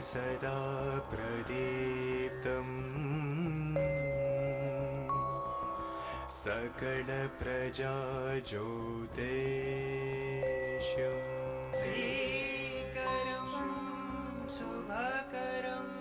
सदा प्रदीप्तम् सकल प्रजाज्योतिष्यम् श्रीकरं शुभकरम्.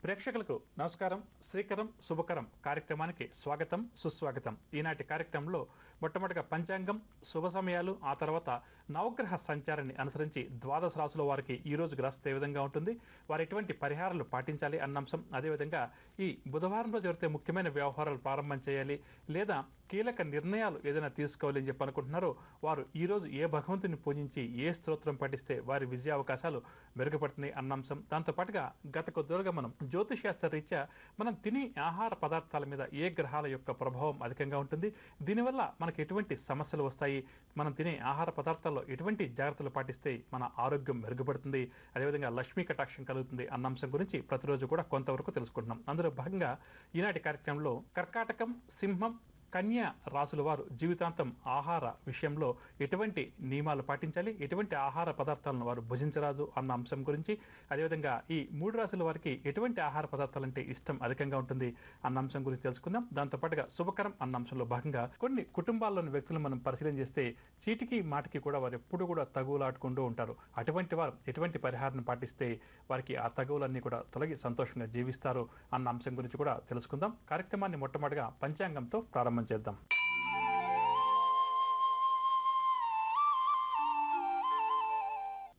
ప్రేక్షకులకు నమస్కారం. శ్రీకరం శుభకరం కార్యక్రమానికి స్వాగతం సుస్వాగతం. ఈనాటి కార్యక్రమంలో మొట్టమొదటిగా పంచాంగం, శుభ సమయాలు, ఆ తర్వాత నవగ్రహ సంచారాన్ని అనుసరించి ద్వాదశ రాశుల వారికి ఈ రోజు గ్రహస్థ ఏ విధంగా ఉంటుంది, వారు ఎటువంటి పరిహారాలు పాటించాలి అన్న అంశం, అదేవిధంగా ఈ బుధవారంలో జరిగితే ముఖ్యమైన వ్యవహారాలు ప్రారంభం చేయాలి లేదా కీలక నిర్ణయాలు ఏదైనా తీసుకోవాలి అని చెప్పి అనుకుంటున్నారో వారు ఈరోజు ఏ భగవంతుని పూజించి ఏ స్తోత్రం పఠిస్తే వారి విజయ అవకాశాలు మెరుగుపడుతున్నాయి అన్న అంశం. దాంతోపాటుగా గత కొద్దిగా మనం జ్యోతిషశాస్త్ర రీత్యా మనం తినే ఆహార పదార్థాల మీద ఏ గ్రహాల యొక్క ప్రభావం అధికంగా ఉంటుంది, దీనివల్ల మనకు ఎటువంటి సమస్యలు వస్తాయి, మనం తినే ఆహార పదార్థాల్లో ఎటువంటి జాగ్రత్తలు పాటిస్తే మన ఆరోగ్యం మెరుగుపడుతుంది, అదేవిధంగా లక్ష్మీ కటాక్షం కలుగుతుంది అన్న అంశం గురించి ప్రతిరోజు కూడా కొంతవరకు తెలుసుకుంటున్నాం. అందులో భాగంగా ఈనాటి కార్యక్రమంలో కర్కాటకం, సింహం, కన్యా రాశుల వారు జీవితాంతం ఆహార విషయంలో ఎటువంటి నియమాలు పాటించాలి, ఎటువంటి ఆహార పదార్థాలను వారు భుజించరాదు అన్న అంశం గురించి, అదేవిధంగా ఈ మూడు రాశుల వారికి ఎటువంటి ఆహార పదార్థాలంటే ఇష్టం అధికంగా ఉంటుంది అన్న అంశం గురించి తెలుసుకుందాం. దాంతోపాటుగా శుభకరం అన్న అంశంలో భాగంగా కొన్ని కుటుంబాల్లోని వ్యక్తులను మనం పరిశీలన చేస్తే చీటికి మాటికి కూడా వారు ఎప్పుడు కూడా తగువులాడుకుంటూ ఉంటారు. అటువంటి వారు ఎటువంటి పరిహారాన్ని పాటిస్తే వారికి ఆ తగువులన్నీ కూడా తొలగి సంతోషంగా జీవిస్తారు అన్న అంశం గురించి కూడా తెలుసుకుందాం. కార్యక్రమాన్ని మొట్టమొదటిగా పంచాంగంతో ప్రారంభం చేద్దాం.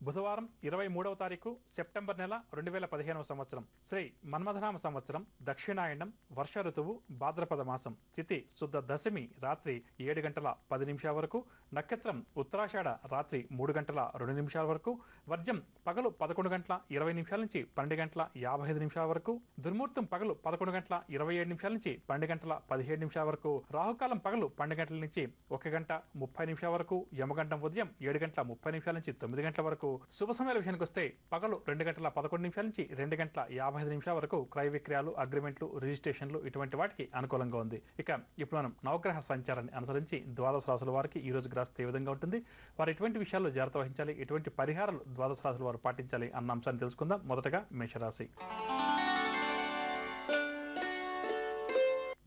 బుధవారం 23వ తారీఖు సెప్టెంబర్ నెల 2015వ సంవత్సరం, శ్రీ మన్మథనామ సంవత్సరం, దక్షిణాయనం, వర్ష ఋతువు, భాద్రపద మాసం, తిథి శుద్ధ దశమి రాత్రి 7 గంటల 10 నిమిషాల వరకు, నక్షత్రం ఉత్తరాషాఢ రాత్రి 3 గంటల 2 నిమిషాల వరకు, వర్జం పగలు 11 గంటల 20 నిమిషాల నుంచి 12 గంటల 55 నిమిషాల వరకు, దుర్ముహూర్తం పగలు 11 గంటల 27 నిమిషాల నుంచి 12 గంటల 17 నిమిషాల వరకు, రాహుకాలం పగలు 12 గంటల నుంచి 1 గంట 30 నిమిషాల వరకు, యమగండం ఉదయం 7 గంటల 30 నిమిషాల నుంచి 9 గంటల వరకు. శుభ సమయాల విషయానికి వస్తే పగలు 2 గంటల 11 నిమిషాల నుంచి 2 గంటల 55 నిమిషాల వరకు క్రయ విక్రయాలు, అగ్రిమెంట్లు, రిజిస్ట్రేషన్లు ఇటువంటి వాటికి అనుకూలంగా ఉంది. ఇక ఇప్పుడు మనం నవగ్రహ సంచారాన్ని అనుసరించి ద్వాదశ రాశుల వారికి ఈ రోజు గ్రహస్థ ఏ విధంగా ఉంటుంది, వారు ఎటువంటి విషయాల్లో జాగ్రత్త వహించాలి, ఎటువంటి పరిహారాలు ద్వాదశ రాశుల వారు పాటించాలి అన్న అంశాన్ని తెలుసుకుందాం. మొదటగా మేషరాశి.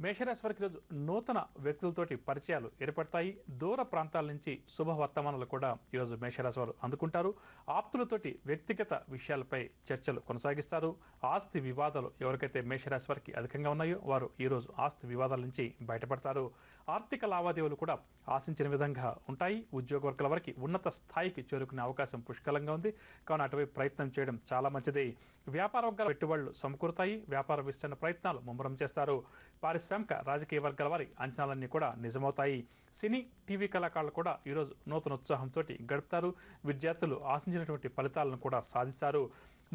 మేషరాశి వారికి ఈరోజు నూతన వ్యక్తులతోటి పరిచయాలు ఏర్పడతాయి. దూర ప్రాంతాల నుంచి శుభవర్తమానాలు కూడా ఈరోజు మేషరాశి వారు అందుకుంటారు. ఆప్తులతోటి వ్యక్తిగత విషయాలపై చర్చలు కొనసాగిస్తారు. ఆస్తి వివాదాలు ఎవరికైతే మేషరాశి వారికి అధికంగా ఉన్నాయో వారు ఈరోజు ఆస్తి వివాదాల నుంచి బయటపడతారు. ఆర్థిక లావాదేవీలు కూడా ఆశించిన విధంగా ఉంటాయి. ఉద్యోగ వర్గాల వారికి ఉన్నత స్థాయికి చేరుకునే అవకాశం పుష్కలంగా ఉంది, కావున అటువైపు ప్రయత్నం చేయడం చాలా మంచిది. వ్యాపార వర్గాల పెట్టుబడులు సమకూరుతాయి. వ్యాపార విస్తరణ ప్రయత్నాలు ముమ్మరం చేస్తారు. పారిశ్రామిక, రాజకీయ వర్గాల వారి అంచనాలన్నీ కూడా నిజమవుతాయి. సినీ, టీవీ కళాకారులు కూడా ఈరోజు నూతన ఉత్సాహంతో గడుపుతారు. విద్యార్థులు ఆశించినటువంటి ఫలితాలను కూడా సాధిస్తారు.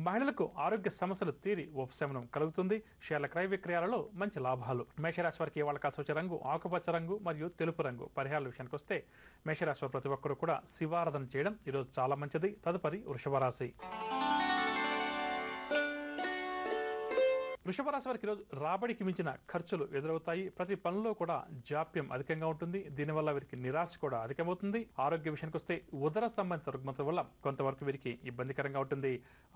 మహిళలకు ఆరోగ్య సమస్యలు తీరి ఉపశమనం కలుగుతుంది. షేర్ల క్రయ విక్రయాలలో మంచి లాభాలు. మేషరాశి వారికి వాళ్ళ కాసవచ్చ రంగు ఆకుపచ్చ రంగు మరియు తెలుపు రంగు. పరిహారాల విషయానికి వస్తే మేషరాశి వారు ప్రతి ఒక్కరూ కూడా శివారాధన చేయడం ఈరోజు చాలా మంచిది. తదుపరి వృషభ రాశి. వృషభ రాశి వారికి ఈరోజు రాబడికి మించిన ఖర్చులు ఎదురవుతాయి. ప్రతి పనుల్లో కూడా జాప్యం అధికంగా ఉంటుంది. దీనివల్ల వీరికి నిరాశ కూడా అధికమవుతుంది. ఆరోగ్య విషయానికి వస్తే ఉదర సంబంధిత రుగ్మతల వల్ల కొంతవరకు వీరికి ఇబ్బందికరంగా ఉంటుంది.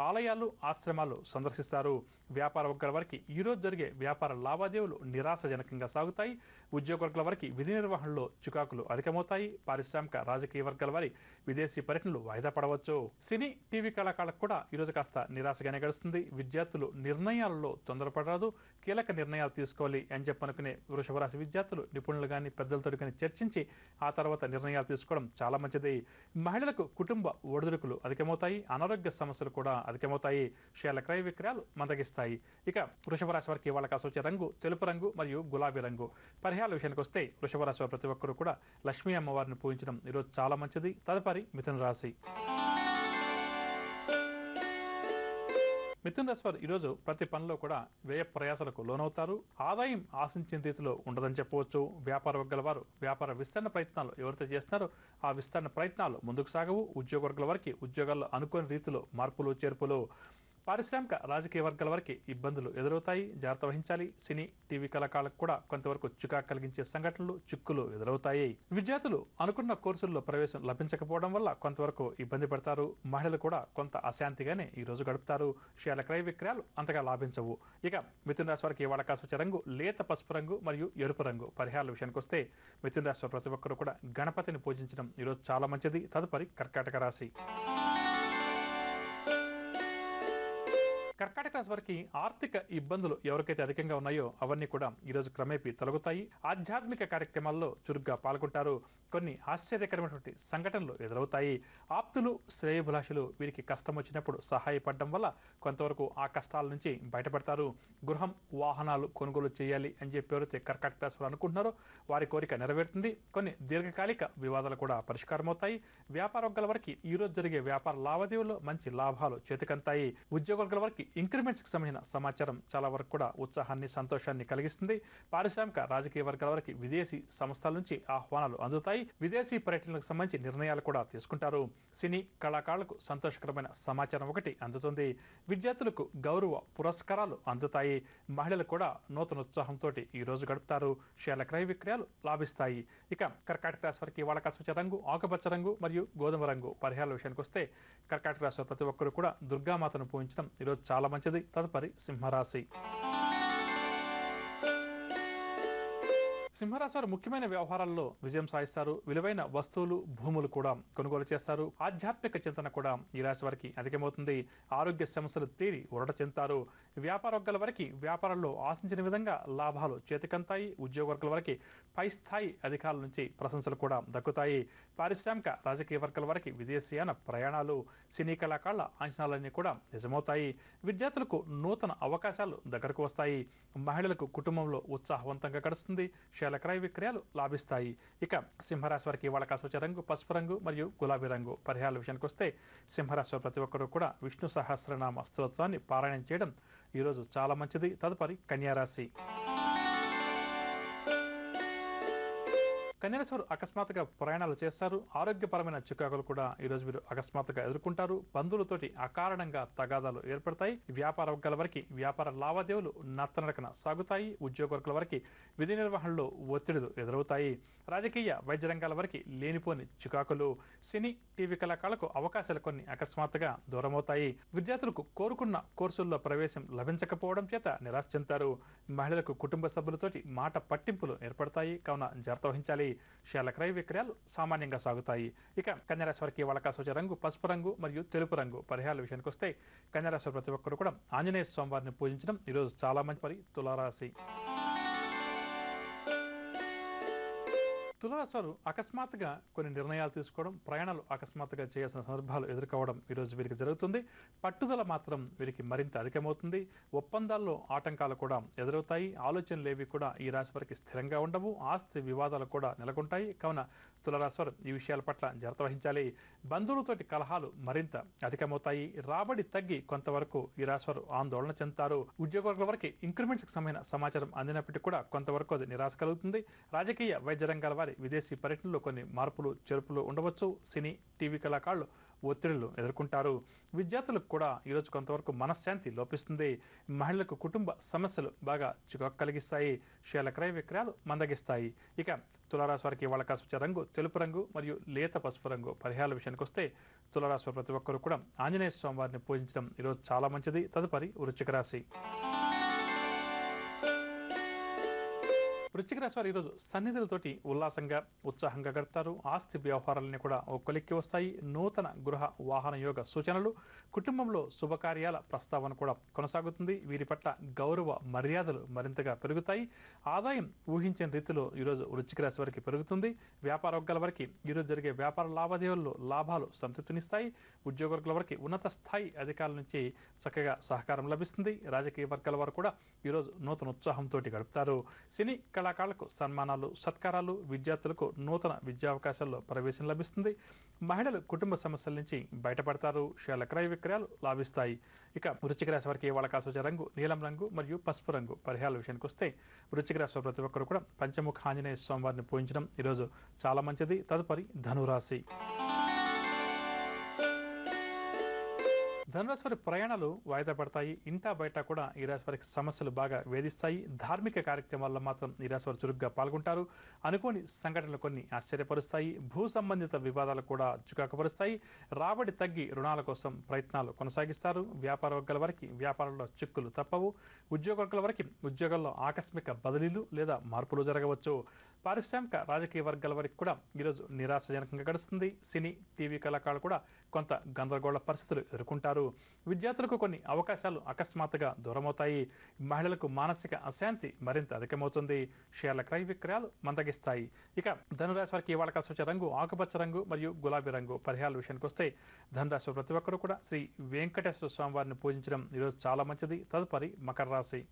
ఆలయాలు, ఆశ్రమాలు సందర్శిస్తారు. వ్యాపార వర్గాల వారికి ఈరోజు జరిగే వ్యాపార లావాదేవీలు నిరాశజనకంగా సాగుతాయి. ఉద్యోగ వర్గాల వారికి విధి నిర్వహణలో చికాకులు అధికమవుతాయి. పారిశ్రామిక, రాజకీయ వర్గాల వారి విదేశీ పర్యటనలు వాయిదా పడవచ్చు. సినీ, టీవీ కళాకారులకు కూడా ఈరోజు కాస్త నిరాశగానే గడుస్తుంది. విద్యార్థులు నిర్ణయాలలో తొందరపడరాదు. కీలక నిర్ణయాలు తీసుకోవాలి అని చెప్పనుకునే వృషభ రాశి విద్యార్థులు నిపుణులు కానీ పెద్దలతో కానీ చర్చించి ఆ తర్వాత నిర్ణయాలు తీసుకోవడం చాలా మంచిది. మహిళలకు కుటుంబ ఒడిదుడుకులు అధికమవుతాయి. అనారోగ్య సమస్యలు కూడా అధికమవుతాయి. షేర్ల క్రయ విక్రయాలు మందగిస్తాయి. ఇక వృషభ రాశి వారికి వాళ్ళ కాసవచ్చే రంగు తెలుపు రంగు మరియు గులాబీ రంగు. పరిహారాల విషయానికి వస్తే వృషభ రాశి వారు ప్రతి ఒక్కరు కూడా లక్ష్మీ అమ్మవారిని పూజించడం ఈరోజు చాలా మంచిది. తదుపరి మిథున రాశి. మిథున రాశి వారు ఈరోజు ప్రతి పనిలో కూడా వ్యయ ప్రయాసాలకు లోనవుతారు. ఆదాయం ఆశించిన రీతిలో ఉండదని చెప్పవచ్చు. వ్యాపార వర్గాల వారు వ్యాపార విస్తరణ ప్రయత్నాలు ఎవరైతే చేస్తున్నారో ఆ విస్తరణ ప్రయత్నాలు ముందుకు సాగవు. ఉద్యోగ వర్గాల వారికి ఉద్యోగాల్లో అనుకోని రీతిలో మార్పులు చేర్పులు. పారిశ్రామిక రాజకీయ వర్గాల వారికి ఇబ్బందులు ఎదురవుతాయి, జాగ్రత్త వహించాలి. సినీ టీవీ కళాకారులకు కూడా కొంతవరకు చికాకు కలిగించే సంఘటనలు, చిక్కులు ఎదురవుతాయి. విద్యార్థులు అనుకున్న కోర్సుల్లో ప్రవేశం లభించకపోవడం వల్ల కొంతవరకు ఇబ్బంది పడతారు. మహిళలు కూడా కొంత అశాంతిగానే ఈ రోజు గడుపుతారు. షేర్ల క్రయ విక్రయాలు అంతగా లాభించవు. ఇక మిథున రాశి వారికి ఇవాళ కాస్త రంగు లేత పసుపు రంగు మరియు ఎరుపు రంగు. పరిహారాల విషయానికి వస్తే మిథున రాశి వారు ప్రతి ఒక్కరు కూడా గణపతిని పూజించడం ఈరోజు చాలా మంచిది. తదుపరి కర్కాటక రాశి. కర్కాటక రాశి వారికి ఆర్థిక ఇబ్బందులు ఎవరికైతే అధికంగా ఉన్నాయో అవన్నీ కూడా ఈరోజు క్రమేపీ తొలగుతాయి. ఆధ్యాత్మిక కార్యక్రమాల్లో చురుగ్గా పాల్గొంటారు. కొన్ని ఆశ్చర్యకరమైనటువంటి సంఘటనలు ఎదురవుతాయి. ఆప్తులు, శ్రేయోభిలాషులు వీరికి కష్టం వచ్చినప్పుడు సహాయపడడం వల్ల కొంతవరకు ఆ కష్టాల నుంచి బయటపడతారు. గృహం, వాహనాలు కొనుగోలు చేయాలి అని చెప్పి ఎవరైతే కర్కాటక రాశి వారు అనుకుంటున్నారో వారి కోరిక నెరవేరుతుంది. కొన్ని దీర్ఘకాలిక వివాదాలు కూడా పరిష్కారం అవుతాయి. వ్యాపార వర్గాల వారికి ఈరోజు జరిగే వ్యాపార లావాదేవీల్లో మంచి లాభాలు చేతికంతాయి. ఉద్యోగ వర్గాల వారికి ఇంక్రిమెంట్స్కి సంబంధించిన సమాచారం చాలా వరకు కూడా ఉత్సాహాన్ని, సంతోషాన్ని కలిగిస్తుంది. పారిశ్రామిక రాజకీయ వర్గాల వారికి విదేశీ సంస్థల నుంచి ఆహ్వానాలు అందుతాయి. విదేశీ పర్యటనలకు సంబంధించి నిర్ణయాలు కూడా తీసుకుంటారు. సినీ కళాకారులకు సంతోషకరమైన సమాచారం ఒకటి అందుతుంది. విద్యార్థులకు గౌరవ పురస్కారాలు అందుతాయి. మహిళలు కూడా నూతన ఉత్సాహంతో ఈ రోజు గడుపుతారు. షేర్ల క్రయ విక్రయాలు లాభిస్తాయి. ఇక కర్కాటక రాశి వారికి ఇవాళ కాస్త రంగు ఆకుపచ్చ రంగు మరియు గోధుమ రంగు. పరిహారాల విషయానికి వస్తే కర్కాటక రాశి ప్రతి ఒక్కరు కూడా దుర్గామాతను పూజించడం ఈరోజు చాలా మంచిది. తదుపరి సింహరాశి. సింహరాశి వారు ముఖ్యమైన వ్యవహారాల్లో విజయం సాధిస్తారు. విలువైన వస్తువులు, భూములు కూడా కొనుగోలు చేస్తారు. ఆధ్యాత్మిక చింతన కూడా ఈ రాశి వారికి అధికమవుతుంది. ఆరోగ్య సమస్యలు తీరి ఊరట చెందుతారు. వ్యాపార వర్గాల వారికి వ్యాపారంలో ఆశించిన విధంగా లాభాలు చేతికంతాయి. ఉద్యోగ వర్గాల వారికి పై స్థాయి అధికారుల నుంచి ప్రశంసలు కూడా దక్కుతాయి. పారిశ్రామిక రాజకీయ వర్గాల వారికి విదేశీయాన ప్రయాణాలు, సినీ కళాకారుల అంచనాలన్నీ కూడా నిజమవుతాయి. విద్యార్థులకు నూతన అవకాశాలు దగ్గరకు వస్తాయి. మహిళలకు కుటుంబంలో ఉత్సాహవంతంగా గడుస్తుంది. షేర్ల క్రయ విక్రయాలు లాభిస్తాయి. ఇక సింహరాశి వారికి ఇవాళ కాస్త రంగు పసుపు రంగు మరియు గులాబీ రంగు. పరిహారాల విషయానికి వస్తే సింహరాశి ప్రతి ఒక్కరూ కూడా విష్ణు సహస్రనామ స్తోత్రాన్ని పారాయణం చేయడం ఈరోజు చాలా మంచిది. తదుపరి కన్యారాశి. కన్యారాశి వారు అకస్మాత్తుగా ప్రయాణాలు చేస్తారు. ఆరోగ్యపరమైన చికాకులు కూడా ఈరోజు మీరు అకస్మాత్తుగా ఎదుర్కొంటారు. బంధువులతోటి అకారణంగా తగాదాలు ఏర్పడతాయి. వ్యాపార వర్గాల వారికి వ్యాపార లావాదేవీలు నత్తనడకన సాగుతాయి. ఉద్యోగ వర్గాల వారికి విధి నిర్వహణలో ఒత్తిడులు ఎదురవుతాయి. రాజకీయ, వైద్య రంగాల వారికి లేనిపోని చికాకులు. సినీ టీవీ కళాకారులకు అవకాశాలు కొన్ని అకస్మాత్తుగా దూరమవుతాయి. విద్యార్థులకు కోరుకున్న కోర్సుల్లో ప్రవేశం లభించకపోవడం చేత నిరాశ చెందుతారు. మహిళలకు కుటుంబ సభ్యులతోటి మాట పట్టింపులు ఏర్పడతాయి. కావున జాగ్రత్త వహించాలి. షేర్ల క్రయ విక్రయాలు సామాన్యంగా సాగుతాయి. ఇక కన్యారాశి వారికి వాళ్ళ కాస్త రంగు పసుపు రంగు మరియు తెలుపు రంగు. పరిహారాల విషయానికి వస్తే కన్యారాశి ప్రతి ఒక్కరు కూడా ఆంజనేయ స్వామివారిని పూజించడం ఈరోజు చాలా మంచి. తులారాశి. తులారాశి వారు అకస్మాత్తుగా కొన్ని నిర్ణయాలు తీసుకోవడం, ప్రయాణాలు అకస్మాత్తుగా చేయాల్సిన సందర్భాలు ఎదుర్కోవడం ఈరోజు వీరికి జరుగుతుంది. పట్టుదల మాత్రం వీరికి మరింత అధికమవుతుంది. ఒప్పందాల్లో ఆటంకాలు కూడా ఎదురవుతాయి. ఆలోచనలు ఏవి కూడా ఈ రాశి వారికి స్థిరంగా ఉండవు. ఆస్తి వివాదాలు కూడా నెలకొంటాయి. కావున తులారాశి వారు ఈ విషయాల పట్ల జాగ్రత్త వహించాలి. బంధువులతోటి కలహాలు మరింత అధికమవుతాయి. రాబడి తగ్గి కొంతవరకు ఈ రాశి వారు ఆందోళన చెందుతారు. ఉద్యోగ వర్గాల వారికి ఇంక్రిమెంట్స్కి సంబంధించిన సమాచారం అందినప్పటికీ కూడా కొంతవరకు అది నిరాశ కలుగుతుంది. రాజకీయ, వైద్య రంగాల వారి విదేశీ పర్యటనలో కొన్ని మార్పులు, చేర్పులు ఉండవచ్చు. సినీ టీవీ కళాకారులు ఒత్తిడులు ఎదుర్కొంటారు. విద్యార్థులకు కూడా ఈరోజు కొంతవరకు మనశ్శాంతి లోపిస్తుంది. మహిళలకు కుటుంబ సమస్యలు బాగా చికాకు కలిగిస్తాయి. షేర్ల క్రయ విక్రయాలు మందగిస్తాయి. ఇక తులారాశి వారికి వాళ్ళ కాస్త రంగు తెలుపు రంగు మరియు లేత పసుపు రంగు. పరిహారాల విషయానికి వస్తే తులారాశి వారు ప్రతి ఒక్కరు కూడా ఆంజనేయ స్వామివారిని పూజించడం ఈరోజు చాలా మంచిది. తదుపరి వృశ్చిక రాశి. వృశ్చిక రాశి వారు ఈరోజు సన్నిధులతోటి ఉల్లాసంగా, ఉత్సాహంగా గడుపుతారు. ఆస్తి వ్యవహారాలన్నీ కూడా ఒక కొలిక్కి వస్తాయి. నూతన గృహ వాహన యోగ సూచనలు, కుటుంబంలో శుభకార్యాల ప్రస్తావన కూడా కొనసాగుతుంది. వీరి పట్ల గౌరవ మర్యాదలు మరింతగా పెరుగుతాయి. ఆదాయం ఊహించిన రీతిలో ఈరోజు వృశ్చిక రాశి వారికి పెరుగుతుంది. వ్యాపార వర్గాల వారికి ఈరోజు జరిగే వ్యాపార లావాదేవీల్లో లాభాలు సంతృప్తినిస్తాయి. ఉద్యోగ వర్గాల వారికి ఉన్నత స్థాయి అధికారుల నుంచి చక్కగా సహకారం లభిస్తుంది. రాజకీయ వర్గాల వారు కూడా ఈరోజు నూతన ఉత్సాహంతో గడుపుతారు. సినీ కళాకారులకు సన్మానాలు, సత్కారాలు, విద్యార్థులకు నూతన విద్యావకాశాల్లో ప్రవేశం లభిస్తుంది. మహిళలు కుటుంబ సమస్యల నుంచి బయటపడతారు. షేర్ల క్రయ విక్రయాలు లాభిస్తాయి. ఇక వృశ్చిక రాశి వారికి వాళ్ళ కాస్త రంగు నీలం రంగు మరియు పసుపు రంగు. పరిహారాల విషయానికి వస్తే వృశ్చిక రాశి ప్రతి ఒక్కరు కూడా పంచముఖ ఆంజనేయ స్వామివారిని పూజించడం ఈరోజు చాలా మంచిది. తదుపరి ధనురాశి. ధనురాశి వారి ప్రయాణాలు వాయిదా పడతాయి. ఇంటా బయట కూడా ఈ రాశి వారికి సమస్యలు బాగా వేధిస్తాయి. ధార్మిక కార్యక్రమాల్లో మాత్రం ఈ రాశి వారు చురుగ్గా పాల్గొంటారు. అనుకోని సంఘటనలు కొన్ని ఆశ్చర్యపరుస్తాయి. భూ సంబంధిత వివాదాలు కూడా చికాకుపరుస్తాయి. రాబడి తగ్గి రుణాల కోసం ప్రయత్నాలు కొనసాగిస్తారు. వ్యాపార వర్గాల వారికి వ్యాపారంలో చిక్కులు తప్పవు. ఉద్యోగ వర్గాల వారికి ఉద్యోగాల్లో ఆకస్మిక బదిలీలు లేదా మార్పులు జరగవచ్చు. పారిశ్రామిక రాజకీయ వర్గాల వారికి కూడా ఈరోజు నిరాశజనకంగా గడుస్తుంది. సినీ టీవీ కళాకారులు కూడా కొంత గందరగోళ పరిస్థితులు ఎదుర్కొంటారు. విద్యార్థులకు కొన్ని అవకాశాలు అకస్మాత్తుగా దూరమవుతాయి. మహిళలకు మానసిక అశాంతి మరింత అధికమవుతుంది. షేర్ల క్రయ విక్రయాలు మందగిస్తాయి. ఇక ధనురాశి వారికి ఇవాళ కలిసి వచ్చే రంగు ఆకుపచ్చ రంగు మరియు గులాబీ రంగు. పరిహారాల విషయానికి వస్తే ధనురాశి ప్రతి ఒక్కరూ కూడా శ్రీ వెంకటేశ్వర స్వామి వారిని పూజించడం ఈరోజు చాలా మంచిది. తదుపరి మకర రాశి.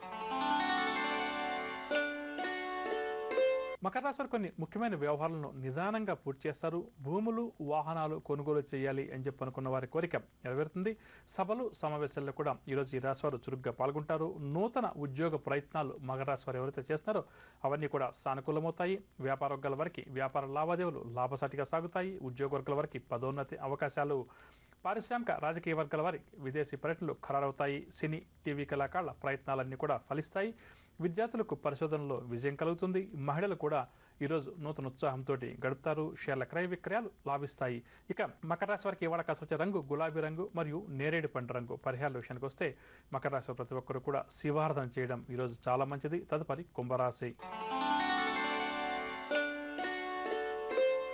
మకర రాశి వారు కొన్ని ముఖ్యమైన వ్యవహారాలను నిదానంగా పూర్తి చేస్తారు. భూములు వాహనాలు కొనుగోలు చేయాలి అని చెప్పి అనుకున్న వారి కోరిక నెరవేరుతుంది. సభలు సమావేశాల్లో కూడా ఈరోజు ఈ రాశి వారు చురుగ్గా పాల్గొంటారు. నూతన ఉద్యోగ ప్రయత్నాలు మకర రాశి వారు ఎవరైతే చేస్తున్నారో అవన్నీ కూడా సానుకూలమవుతాయి. వ్యాపార వర్గాల వారికి వ్యాపార లావాదేవీలు లాభసాటిగా సాగుతాయి. ఉద్యోగ వర్గాల వారికి పదోన్నతి అవకాశాలు. పారిశ్రామిక రాజకీయ వర్గాల వారికి విదేశీ పర్యటనలు ఖరారవుతాయి. సినీ టీవీ కళాకారుల ప్రయత్నాలన్నీ కూడా ఫలిస్తాయి. విద్యార్థులకు పరిశోధనలో విజయం కలుగుతుంది. మహిళలు కూడా ఈరోజు నూతన ఉత్సాహంతో గడుపుతారు. షేర్ల క్రయ విక్రయాలు లాభిస్తాయి. ఇక మకర రాశి వారికి ఇవాళ కలిసి వచ్చే రంగు గులాబీ రంగు మరియు నేరేడు పండు రంగు. పరిహారాల విషయానికి వస్తే మకర రాశి ప్రతి ఒక్కరు కూడా శివారాధన చేయడం ఈరోజు చాలా మంచిది. తదుపరి కుంభరాశి.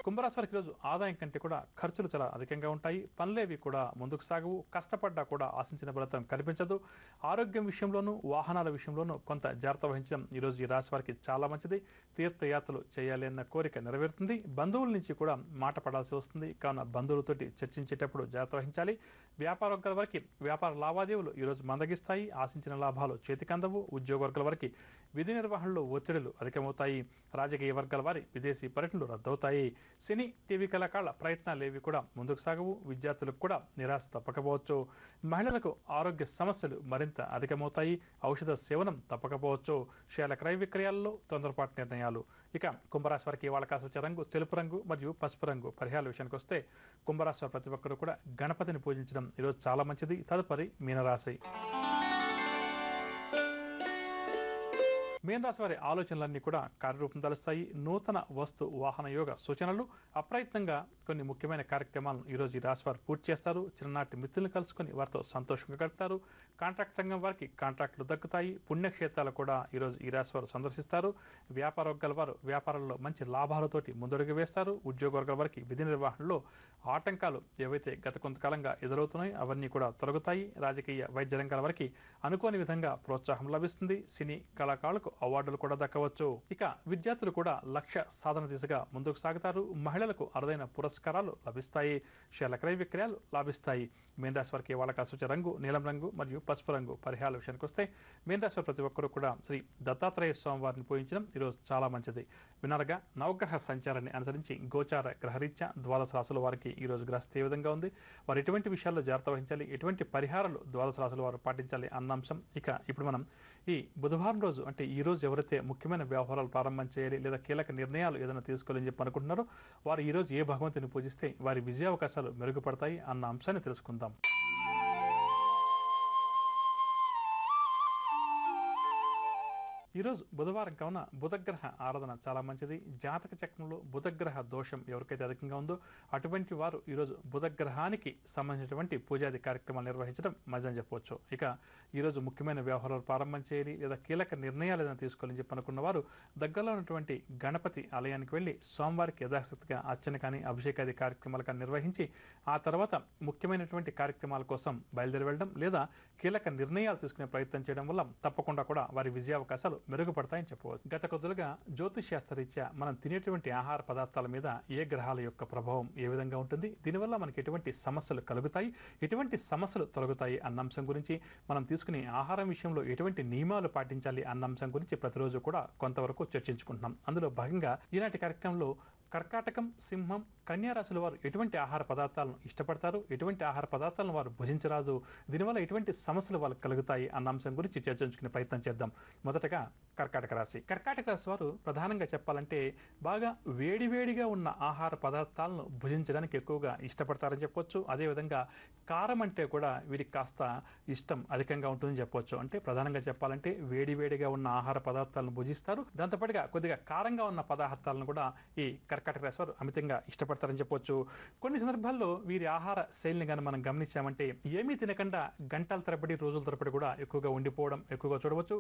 కుంభరాశి వారికి ఈరోజు ఆదాయం కంటే కూడా ఖర్చులు చాలా అధికంగా ఉంటాయి. పనులేవి కూడా ముందుకు సాగవు. కష్టపడ్డా కూడా ఆశించిన ఫలితం కనిపించదు. ఆరోగ్యం విషయంలోనూ వాహనాల విషయంలోనూ కొంత జాగ్రత్త వహించడం ఈరోజు ఈ రాశి వారికి చాలా మంచిది. తీర్థయాత్రలు చేయాలి అన్న కోరిక నెరవేరుతుంది. బంధువుల నుంచి కూడా మాట పడాల్సి వస్తుంది. కావున బంధువులతోటి చర్చించేటప్పుడు జాగ్రత్త వహించాలి. వ్యాపార వర్గాల వారికి వ్యాపార లావాదేవీలు ఈరోజు మందగిస్తాయి. ఆశించిన లాభాలు చేతికందవు. ఉద్యోగ వర్గాల వారికి విధి నిర్వహణలో ఒత్తిడులు అధికమవుతాయి. రాజకీయ వర్గాల వారి విదేశీ పర్యటనలు రద్దవుతాయి. సినీ టీవీ కళాకారుల ప్రయత్నాలు ఏవి కూడా ముందుకు సాగవు. విద్యార్థులకు కూడా నిరాశ తప్పకపోవచ్చు. మహిళలకు ఆరోగ్య సమస్యలు మరింత అధికమవుతాయి. ఔషధ సేవనం తప్పకపోవచ్చు. షేర్ల క్రయ విక్రయాల్లో తొందరపాటు నిర్ణయాలు. ఇక కుంభరాశి వారికి ఇవాళ కాసి వచ్చే రంగు తెలుపు రంగు మరియు పసుపు రంగు. పరిహారాల విషయానికి వస్తే కుంభరాశి వారి ప్రతి ఒక్కరు కూడా గణపతిని పూజించడం ఈరోజు చాలా మంచిది. తదుపరి మీనరాశి. మీనరాశి వారి ఆలోచనలన్నీ కూడా కార్యరూపం దాలుస్తాయి. నూతన వస్తు వాహన యోగ సూచనలు. అప్రయత్నంగా కొన్ని ముఖ్యమైన కార్యక్రమాలను ఈరోజు ఈ రాశి వారు పూర్తి చేస్తారు. చిన్ననాటి మిత్రులను కలుసుకొని వారితో సంతోషంగా గడుపుతారు. కాంట్రాక్ట్ రంగం వారికి కాంట్రాక్టులు దక్కుతాయి. పుణ్యక్షేత్రాలు కూడా ఈరోజు ఈ రాశి వారు సందర్శిస్తారు. వ్యాపార వర్గాల వారు వ్యాపారంలో మంచి లాభాలతోటి ముందడుగు వేస్తారు. ఉద్యోగ వర్గాల వారికి విధి నిర్వహణలో ఆటంకాలు ఏవైతే గత కొంతకాలంగా ఎదురవుతున్నాయో అవన్నీ కూడా తొలగుతాయి. రాజకీయ వైద్య రంగాల వారికి అనుకోని విధంగా ప్రోత్సాహం లభిస్తుంది. సినీ కళాకారులకు అవార్డులు కూడా దక్కవచ్చు. ఇక విద్యార్థులు కూడా లక్ష్య సాధన దిశగా ముందుకు సాగుతారు. మహిళలకు అరుదైన పురస్కారాలు లభిస్తాయి. షేర్ల క్రయ విక్రయాలు లాభిస్తాయి. మీనరాశి వారికి ఇవాళ కాసి వచ్చే రంగు నీలం రంగు మరియు పసుపు రంగు. పరిహారాల విషయానికి వస్తే మీనరాశి వారి ప్రతి ఒక్కరూ కూడా శ్రీ దత్తాత్రేయ స్వామి వారిని పూజించడం ఈరోజు చాలా మంచిది. వినరగా నవగ్రహ సంచారాన్ని అనుసరించి గోచార గ్రహరీత్యా ద్వాదశ రాశుల వారికి ఈరోజు గ్రహస్థితి ఏ విధంగా ఉంది, వారు ఎటువంటి విషయాల్లో జాగ్రత్త వహించాలి, ఎటువంటి పరిహారాలు ద్వాదశ రాశుల వారు పాటించాలి అన్న అంశం. ఇక ఇప్పుడు మనం ఈ బుధవారం రోజు అంటే ఈ రోజు ఎవరైతే ముఖ్యమైన వ్యవహారాలు ప్రారంభం చేయాలి లేదా కీలక నిర్ణయాలు ఏదైనా తీసుకోవాలని చెప్పి అనుకుంటున్నారో వారు ఈరోజు ఏ భగవంతుని పూజిస్తే వారి విజయావకాశాలు మెరుగుపడతాయి అన్న అంశాన్ని తెలుసుకుందాం. ఈరోజు బుధవారం కావున బుధగ్రహ ఆరాధన చాలా మంచిది. జాతక చక్రంలో బుధగ్రహ దోషం ఎవరికైతే అధికంగా ఉందో అటువంటి వారు ఈరోజు బుధగ్రహానికి సంబంధించినటువంటి పూజాది కార్యక్రమాలు నిర్వహించడం మంచిదని చెప్పవచ్చు. ఇక ఈరోజు ముఖ్యమైన వ్యవహారాలు ప్రారంభం చేయాలి లేదా కీలక నిర్ణయాలు ఏదైనా తీసుకోవాలని చెప్పి అనుకున్న వారు దగ్గరలో ఉన్నటువంటి గణపతి ఆలయానికి వెళ్ళి సోమవారికి యథాశక్తిగా అర్చన కానీ అభిషేకాది కార్యక్రమాలు కానీ నిర్వహించి ఆ తర్వాత ముఖ్యమైనటువంటి కార్యక్రమాల కోసం బయలుదేరి వెళ్ళడం లేదా కీలక నిర్ణయాలు తీసుకునే ప్రయత్నం చేయడం వల్ల తప్పకుండా కూడా వారి విజయావకాశాలు మెరుగుపడతాయని చెప్పవచ్చు. గత కొద్దిగా జ్యోతిష్ శాస్త్రరీత్యా మనం తినేటువంటి ఆహార పదార్థాల మీద ఏ గ్రహాల యొక్క ప్రభావం ఏ విధంగా ఉంటుంది, దీనివల్ల మనకి ఎటువంటి సమస్యలు కలుగుతాయి, ఎటువంటి సమస్యలు తొలగుతాయి అన్న అంశం గురించి, మనం తీసుకునే ఆహారం విషయంలో ఎటువంటి నియమాలు పాటించాలి అన్న అంశం గురించి ప్రతిరోజు కూడా కొంతవరకు చర్చించుకుంటున్నాం. అందులో భాగంగా ఈనాటి కార్యక్రమంలో కర్కాటకం, సింహం, కన్యా రాశుల వారు ఎటువంటి ఆహార పదార్థాలను ఇష్టపడతారు, ఎటువంటి ఆహార పదార్థాలను వారు భుజించరాదు, దీనివల్ల ఎటువంటి సమస్యలు వాళ్ళకి కలుగుతాయి అన్న అంశం గురించి చర్చించుకునే ప్రయత్నం చేద్దాం. మొదటగా కర్కాటక రాశి. కర్కాటక రాశి వారు ప్రధానంగా చెప్పాలంటే బాగా వేడివేడిగా ఉన్న ఆహార పదార్థాలను భుజించడానికి ఎక్కువగా ఇష్టపడతారని చెప్పొచ్చు. అదేవిధంగా కారం అంటే కూడా వీరికి కాస్త ఇష్టం అధికంగా ఉంటుందని చెప్పొచ్చు. అంటే ప్రధానంగా చెప్పాలంటే వేడివేడిగా ఉన్న ఆహార పదార్థాలను భుజిస్తారు. దాంతోపాటుగా కొద్దిగా కారంగా ఉన్న పదార్థాలను కూడా ఈ కర్కాటక రాశి వారు అమితంగా ఇష్టపడతారని చెప్పొచ్చు. కొన్ని సందర్భాల్లో వీరి ఆహార శైలిని కానీ మనం గమనించామంటే ఏమీ తినకుండా గంటల తరబడి, రోజుల తరబడి కూడా ఎక్కువగా ఉండిపోవడం ఎక్కువగా చూడవచ్చు.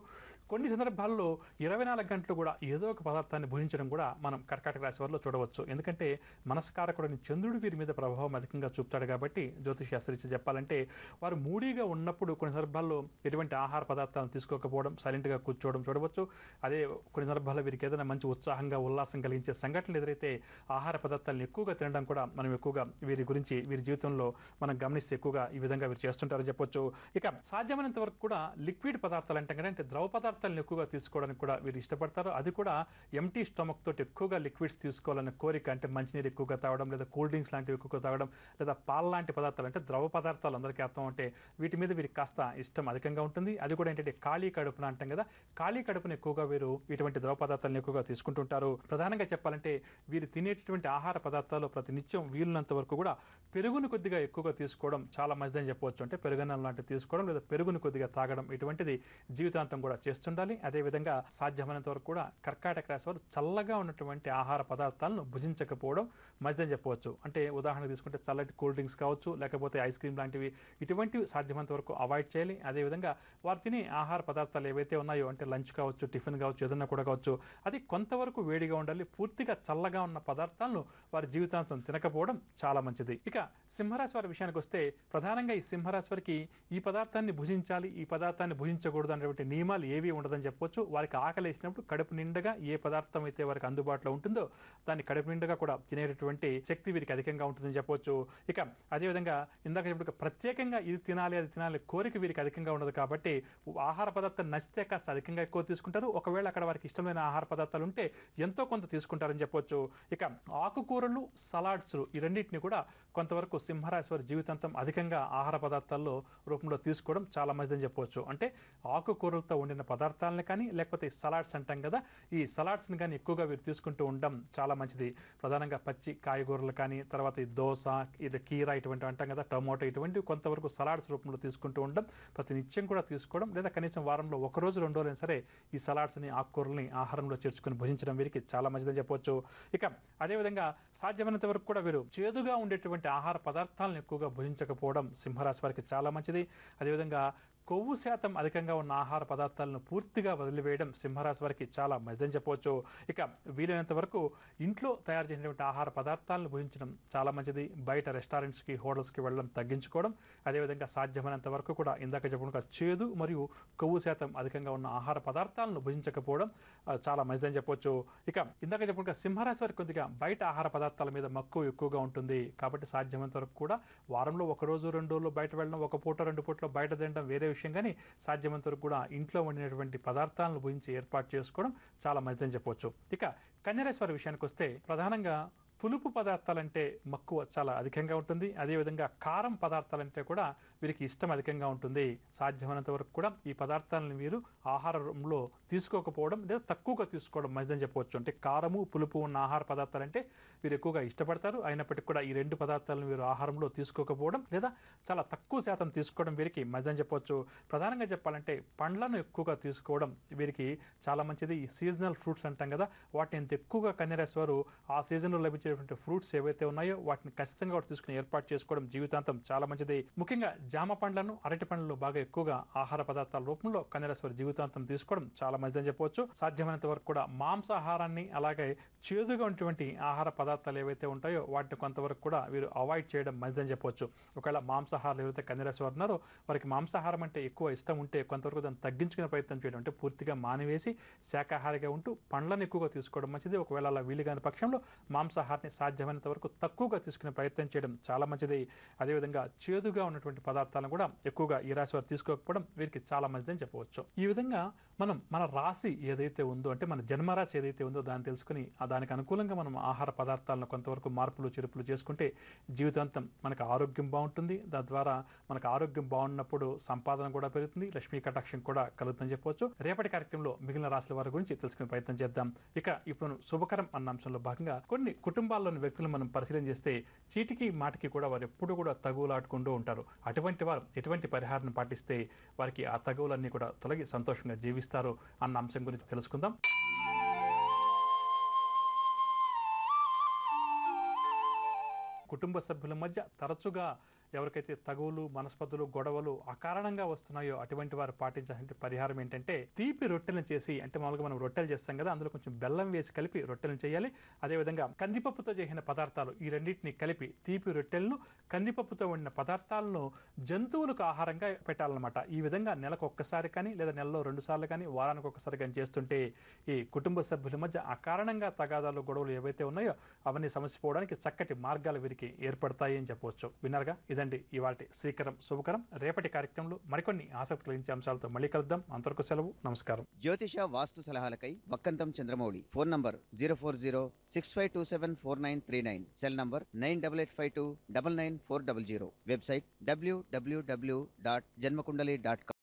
కొన్ని సందర్భాల్లో 24 గంటలు కూడా ఏదో ఒక పదార్థాన్ని భుజించడం కూడా మనం కర్కాటక రాశి వారిలో చూడవచ్చు. ఎందుకంటే మనస్కారకుడిని చంద్రుడు వీరి మీద ప్రభావం అధికంగా చూపుతాడు కాబట్టి జ్యోతిష్ శాస్త్రీయ చెప్పాలంటే వారు మూడీగా ఉన్నప్పుడు కొన్ని సందర్భాల్లో ఎటువంటి ఆహార పదార్థాలను తీసుకోకపోవడం, సైలెంట్గా కూర్చోవడం చూడవచ్చు. అదే కొన్ని సందర్భాల్లో వీరికి ఏదైనా మంచి ఉత్సాహంగా, ఉల్లాసం కలిగించే సంఘటనలు ఎదురైతే ఆహార పదార్థాలను ఎక్కువగా తినడం కూడా మనం ఎక్కువగా వీరి గురించి వీరి జీవితంలో మనం గమనిస్తే ఎక్కువగా ఈ విధంగా వీరు చేస్తుంటారని చెప్పొచ్చు. ఇక సాధ్యమైనంత వరకు కూడా లిక్విడ్ పదార్థాలు అంటే ద్రవ పదార్థాలను ఎక్కువగా తీసుకోవడానికి కూడా వీరు ఇష్టపడతారు. అది కూడా ఎంటీ స్టమక్ తోటి ఎక్కువగా లిక్విడ్స్ తీసుకోవాలనే కోరిక, అంటే మంచినీరు ఎక్కువగా తాగడం, లేదా కూల్ డ్రింక్స్ లాంటివి ఎక్కువగా తాగడం, లేదా పాల లాంటి పదార్థాలు అంటే ద్రవ పదార్థాలు అందరికీ అర్థం అంటే వీటి మీద వీరికి కాస్త ఇష్టం అధికంగా ఉంటుంది. అది కూడా ఏంటంటే ఖాళీ కడుపున అంటాం కదా, ఖాళీ కడుపున ఎక్కువగా వీరు ఇటువంటి ద్రవ పదార్థాలను ఎక్కువగా తీసుకుంటుంటారు. ప్రధానంగా చెప్పాలంటే వీరు తినేటటువంటి ఆహార పదార్థాలు ప్రతి నిత్యం వీలున్నంత వరకు కూడా పెరుగును కొద్దిగా ఎక్కువగా తీసుకోవడం చాలా మంచిదని చెప్పవచ్చు. అంటే పెరుగన్నం లాంటివి తీసుకోవడం, లేదా పెరుగును కొద్దిగా తాగడం, ఇటువంటిది జీవితాంతం కూడా చేస్తుండాలి. అదేవిధంగా సాధ్యమైనంత వరకు కూడా కర్కాటక రాశి వారు చల్లగా ఉన్నటువంటి ఆహార పదార్థాలను భుజించకపోవడం మంచిదని చెప్పవచ్చు. అంటే ఉదాహరణ తీసుకుంటే చల్లటి కూల్ డ్రింక్స్ కావచ్చు, లేకపోతే ఐస్ క్రీమ్ లాంటివి, ఇటువంటివి సాధ్యమైనంత వరకు అవాయిడ్ చేయాలి. అదేవిధంగా వారు తినే ఆహార పదార్థాలు ఏవైతే ఉన్నాయో అంటే లంచ్ కావచ్చు, టిఫిన్ కావచ్చు, ఏదన్నా కూడా కావచ్చు, అది కొంతవరకు వేడిగా ఉండాలి. పూర్తిగా చల్లగా ఉన్న పదార్థాలను వారి జీవితాంతం తినకపోవడం చాలా మంచిది. ఇక సింహరాశి వారి విషయానికి వస్తే ప్రధానంగా ఈ సింహరాశి వారికి ఈ పదార్థాన్ని భుజించాలి, ఈ పదార్థాన్ని భుజించకూడదు అనేటువంటి నియమాలు ఏవి ఉండదని చెప్పొచ్చు. వారికి ఆకలి వేసినప్పుడు కడుపు నిండగా ఏ పదార్థం అయితే వారికి అందుబాటులో ఉంటుందో దాన్ని కడుపు నిండగా కూడా తినేటటువంటి శక్తి వీరికి అధికంగా ఉంటుందని చెప్పొచ్చు. ఇక అదేవిధంగా ఇందాక చెప్పిన ప్రత్యేకంగా ఇది తినాలి, అది తినాలి కోరిక వీరికి అధికంగా ఉండదు కాబట్టి ఆహార పదార్థాలు నచ్చితే కాస్త అధికంగా ఎక్కువ తీసుకుంటారు. ఒకవేళ అక్కడ వారికి ఇష్టమైన ఆహార పదార్థాలు ఉంటే ఎంతో కొంత తీసుకుంటారని చెప్పొచ్చు. ఇక ఆకుకూరలు, సలాడ్స్ ఈ రెండింటిని కూడా కొంతవరకు సింహరాశి వారి జీవితాంతం అధికంగా ఆహార పదార్థాల్లో రూపంలో తీసుకోవడం చాలా మంచిదని చెప్పవచ్చు. అంటే ఆకుకూరలతో వండిన పదార్థాలను కానీ, లేకపోతే సలాడ్స్ అంటాం కదా, ఈ సలాడ్స్ని కానీ ఎక్కువగా వీరు తీసుకుంటూ ఉండడం చాలా మంచిది. ప్రధానంగా పచ్చి కాయగూరలు కానీ, తర్వాత ఈ దోస, ఇది కీర ఇటువంటి అంటాం కదా, టమాటో, ఇటువంటివి కొంతవరకు సలాడ్స్ రూపంలో తీసుకుంటూ ఉండడం, ప్రతి నిత్యం కూడా తీసుకోవడం, లేదా కనీసం వారంలో ఒకరోజు 2 రోజులైనా సరే ఈ సలాడ్స్ని, ఆకుకూరల్ని ఆహారంలో చేర్చుకుని భుజించడం వీరికి చాలా మంచిదని చెప్పవచ్చు. ఇక అదేవిధంగా సాధ్యమైనంత వరకు కూడా వీరు చేదుగా ఉండేటువంటి ఆహార పదార్థాలను ఎక్కువగా భుజించకపోవడం సింహరాశి వారికి చాలా మంచిది. అదేవిధంగా కొవ్వు శాతం అధికంగా ఉన్న ఆహార పదార్థాలను పూర్తిగా వదిలివేయడం సింహరాశి వారికి చాలా మంచిదని చెప్పవచ్చు. ఇక వీలైనంత వరకు ఇంట్లో తయారు చేసినటువంటి ఆహార పదార్థాలను భుజించడం చాలా మంచిది. బయట రెస్టారెంట్స్కి, హోటల్స్కి వెళ్ళడం తగ్గించుకోవడం, అదేవిధంగా సాధ్యమైనంత వరకు కూడా ఇందాక చెప్పుకున్న చేదు మరియు కొవ్వు శాతం అధికంగా ఉన్న ఆహార పదార్థాలను భుజించకపోవడం చాలా మంచిదని చెప్పవచ్చు. ఇక ఇందాక చెప్పుకున్న సింహరాశి వారికి కొద్దిగా బయట ఆహార పదార్థాల మీద మక్కువ ఎక్కువగా ఉంటుంది కాబట్టి సాధ్యమైనంత వరకు కూడా వారంలో 1 రోజు 2 రోజులు బయట వెళ్ళడం, 1 పూట 2 పూటలో బయట తినడం వేరే విషయం, కానీ సాధ్యమైనంత వరకు కూడా ఇంట్లో వండినటువంటి పదార్థాలను భుజించి ఏర్పాటు చేసుకోవడం చాలా మంచిదని చెప్పవచ్చు. ఇక కన్యరాశి వారి విషయానికి వస్తే ప్రధానంగా పులుపు పదార్థాలంటే మక్కువ చాలా అధికంగా ఉంటుంది. అదేవిధంగా కారం పదార్థాలంటే కూడా వీరికి ఇష్టం అధికంగా ఉంటుంది. సాధ్యమైనంత వరకు కూడా ఈ పదార్థాలను వీరు ఆహారంలో తీసుకోకపోవడం, లేదా తక్కువగా తీసుకోవడం మంచిదని చెప్పవచ్చు. అంటే కారము, పులుపు ఉన్న ఆహార పదార్థాలంటే వీరు ఎక్కువగా ఇష్టపడతారు. అయినప్పటికీ కూడా ఈ 2 పదార్థాలను వీరు ఆహారంలో తీసుకోకపోవడం, లేదా చాలా తక్కువ శాతం తీసుకోవడం వీరికి మంచిదని చెప్పవచ్చు. ప్రధానంగా చెప్పాలంటే పండ్లను ఎక్కువగా తీసుకోవడం వీరికి చాలా మంచిది. ఈ సీజనల్ ఫ్రూట్స్ అంటాం కదా, వాటిని ఎంత ఎక్కువగా కన్యరాశి వారు ఆ సీజన్లో లభించేటువంటి ఫ్రూట్స్ ఏవైతే ఉన్నాయో వాటిని ఖచ్చితంగా తీసుకుని ఏర్పాటు చేసుకోవడం జీవితాంతం చాలా మంచిది. ముఖ్యంగా జామ పండ్లను, అరటి పండ్లను బాగా ఎక్కువగా ఆహార పదార్థాల రూపంలో కన్యరాశి వారి జీవితాంతం తీసుకోవడం చాలా మంచిదని చెప్పవచ్చు. సాధ్యమైనంత వరకు కూడా మాంసాహారాన్ని, అలాగే చేదుగా ఉన్నటువంటి ఆహార పదార్థాలు ఏవైతే ఉంటాయో వాటిని కొంతవరకు కూడా వీరు అవాయిడ్ చేయడం మంచిదని చెప్పవచ్చు. ఒకవేళ మాంసాహారాలు ఏవైతే కన్యరాశి వారు ఉన్నారో వారికి మాంసాహారం అంటే ఎక్కువ ఇష్టం ఉంటే కొంతవరకు దాన్ని తగ్గించుకునే ప్రయత్నం చేయడం, అంటే పూర్తిగా మానివేసి శాకాహారిగా ఉంటూ పండ్లను ఎక్కువగా తీసుకోవడం మంచిది. ఒకవేళ అలా వీలు కాని పక్షంలో మాంసాహారం ఆహారాన్ని సాధ్యమైనంత వరకు తక్కువగా తీసుకునే ప్రయత్నం చేయడం చాలా మంచిది. అదేవిధంగా చేదుగా ఉన్నటువంటి పదార్థాలను కూడా ఎక్కువగా ఈ రాశి వారు తీసుకోకపోవడం వీరికి చాలా మంచిదని చెప్పవచ్చు. ఈ విధంగా మనం మన రాశి ఏదైతే ఉందో, అంటే మన జన్మరాశి ఏదైతే ఉందో దాన్ని తెలుసుకుని దానికి అనుకూలంగా మనం ఆహార పదార్థాలను కొంతవరకు మార్పులు చేర్పులు చేసుకుంటే జీవితాంతం మనకు ఆరోగ్యం బాగుంటుంది. దాని ద్వారా మనకు ఆరోగ్యం బాగున్నప్పుడు సంపాదన కూడా పెరుగుతుంది, లక్ష్మీ కటాక్షం కూడా కలుగుతుందని చెప్పవచ్చు. రేపటి కార్యక్రమంలో మిగిలిన రాశుల వారి గురించి తెలుసుకునే ప్రయత్నం చేద్దాం. ఇక ఇప్పుడు శుభకరం అన్న అంశంలో భాగంగా కొన్ని కుటుంబాల్లోని వ్యక్తులను మనం పరిశీలన చేస్తే చీటికి మాటికి కూడా వారు ఎప్పుడు కూడా తగువులాడుకుంటూ ఉంటారు. అటువంటి వారు ఎటువంటి పరిహారాన్ని పాటిస్తే వారికి ఆ తగువులన్నీ కూడా తొలగి సంతోషంగా జీవిస్తారు అన్న అంశం గురించి తెలుసుకుందాం. కుటుంబ సభ్యుల మధ్య తరచుగా ఎవరికైతే తగువులు, మనస్పర్ధలు, గొడవలు అకారణంగా వస్తున్నాయో అటువంటి వారు పాటించాల్సిన పరిహారం ఏంటంటే తీపి రొట్టెలను చేసి, అంటే మామూలుగా మనం రొట్టెలు చేస్తాం కదా, అందులో కొంచెం బెల్లం వేసి కలిపి రొట్టెలను చేయాలి. అదేవిధంగా కందిపప్పుతో చేసిన పదార్థాలు, ఈ రెండింటిని కలిపి తీపి రొట్టెలను, కందిపప్పుతో వండిన పదార్థాలను జంతువులకు ఆహారంగా పెట్టాలన్నమాట. ఈ విధంగా నెలకు ఒక్కసారి కానీ లేదా నెలలో 2 సార్లు కానీ వారానికి ఒకసారి కానీ చేస్తుంటే ఈ కుటుంబ సభ్యుల మధ్య అకారణంగా తగాదాలు, గొడవలు ఏవైతే ఉన్నాయో అవన్నీ సమసిపోవడానికి చక్కటి మార్గాలు వీరికి ఏర్పడతాయి అని చెప్పవచ్చు. విన్నారుగా, ఇదండి ఇవాల్టి శ్రీకరం శుభకరం. రేపటి కార్యక్రమంలో మరికొన్ని ఆసక్తి కలిగించే అంశాలతో మళ్ళీ కలుద్దాం. అంతవరకు సెలవు, నమస్కారం. జ్యోతిష వాస్తు సలహాలకై Vakkantam Chandramouli. Phone number 04065274939. Cell number 9885299400. Website www.janmakundali.com.